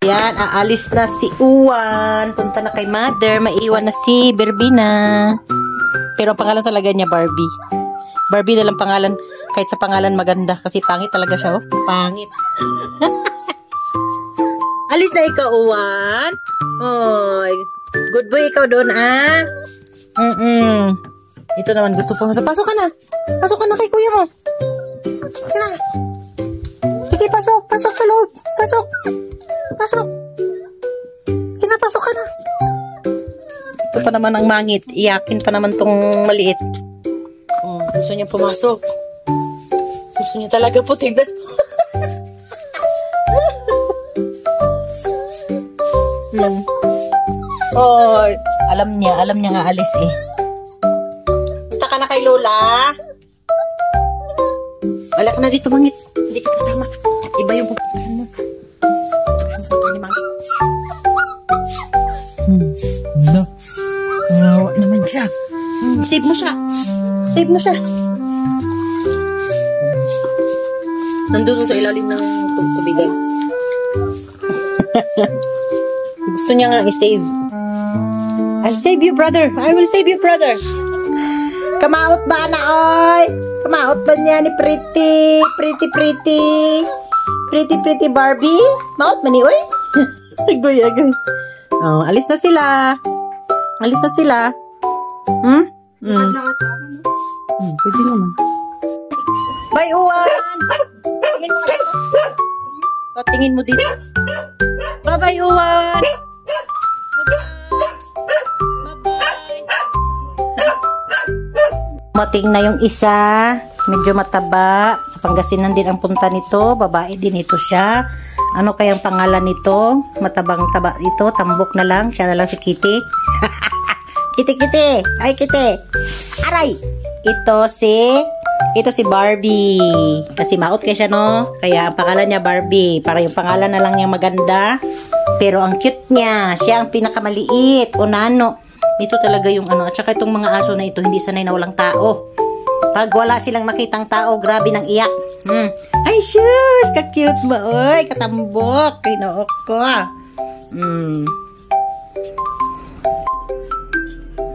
Yan, aalis na si Uwan. Punta na kay mother. Maiwan na si Berbina. Pero ang pangalan talaga niya Barbie. Barbie na lang pangalan. Kahit sa pangalan maganda. Kasi pangit talaga siya, oh. Pangit. Alis na ikaw, Uwan. Oy, good boy ikaw doon, ah. Ito naman gusto po. Pasok ka na. Pasok ka na kay kuya mo. Sige na. Sige, pasok. Pasok sa loob. Pasok. Pasok. Pinapasok ka na. Ito pa naman ang mangit. Iyakin pa naman tong maliit. Gusto niya pumasok. Gusto niya talaga po. Tignan. Oh, alam niya nga alis eh. Punta ka na kay Lola. Wala ka na dito, mangit. Hindi ka kasama. Iba yung pupuntahan mo. No. Kawawa naman siya. Save mo siya. Save mo siya. Nandun sa ilalim ng tubigan. Gusto niya nga i-save. I'll save you, brother. I will save you, brother. Kamaot ba na, oy? Kamaot ba niya ni Pretty? Pretty Barbie? Maot ba ni, oy? Agoy. Oh, alis na sila. Alis na sila. Pwede naman. Bye, Uwan. Tingin mo dito. O, tingin mo dito. Bye-bye, Uwan. Mating na yung isa. Medyo mataba. Sa Pangasinan din ang punta nito. Babae din ito siya. Ano kayang pangalan nito? Matabang taba ito. Tambok na lang. Siya na lang si Kitty. Kitty. Ay, Kitty. Aray! Ito si Barbie. Kasi maot kaya siya, no? Kaya ang pangalan niya Barbie. Para yung pangalan na lang niya maganda. Pero ang cute niya. Siya ang pinakamaliit. O nano. Ito talaga yung ano. At saka itong mga aso na ito, hindi sanay na walang tao. Pag wala silang makitang tao, grabe nang iyak. Ay, shush! Ka-cute ba? Oy, katambok. Kinook ko.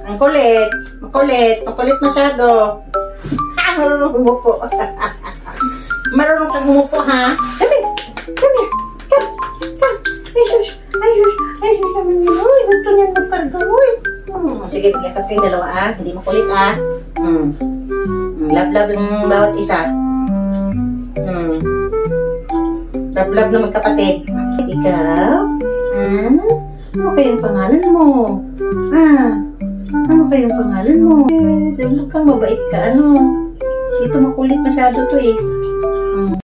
Ang kulit. Makulit masyado. Marunong umupo. Marunong kang umupo, ha? Come here. Ay, shush naman yun. Uy, gusto niyan magkarga. Uy. Sige, pag-yakap kayong dalawa, ha? Hindi makulit, ha? Love yung bawat isa. Love na magkapatid. Ikaw? Ano kayong pangalan mo? Ano kayong pangalan mo? Sabi kang mabait ka, ano? Dito makulit masyado to eh.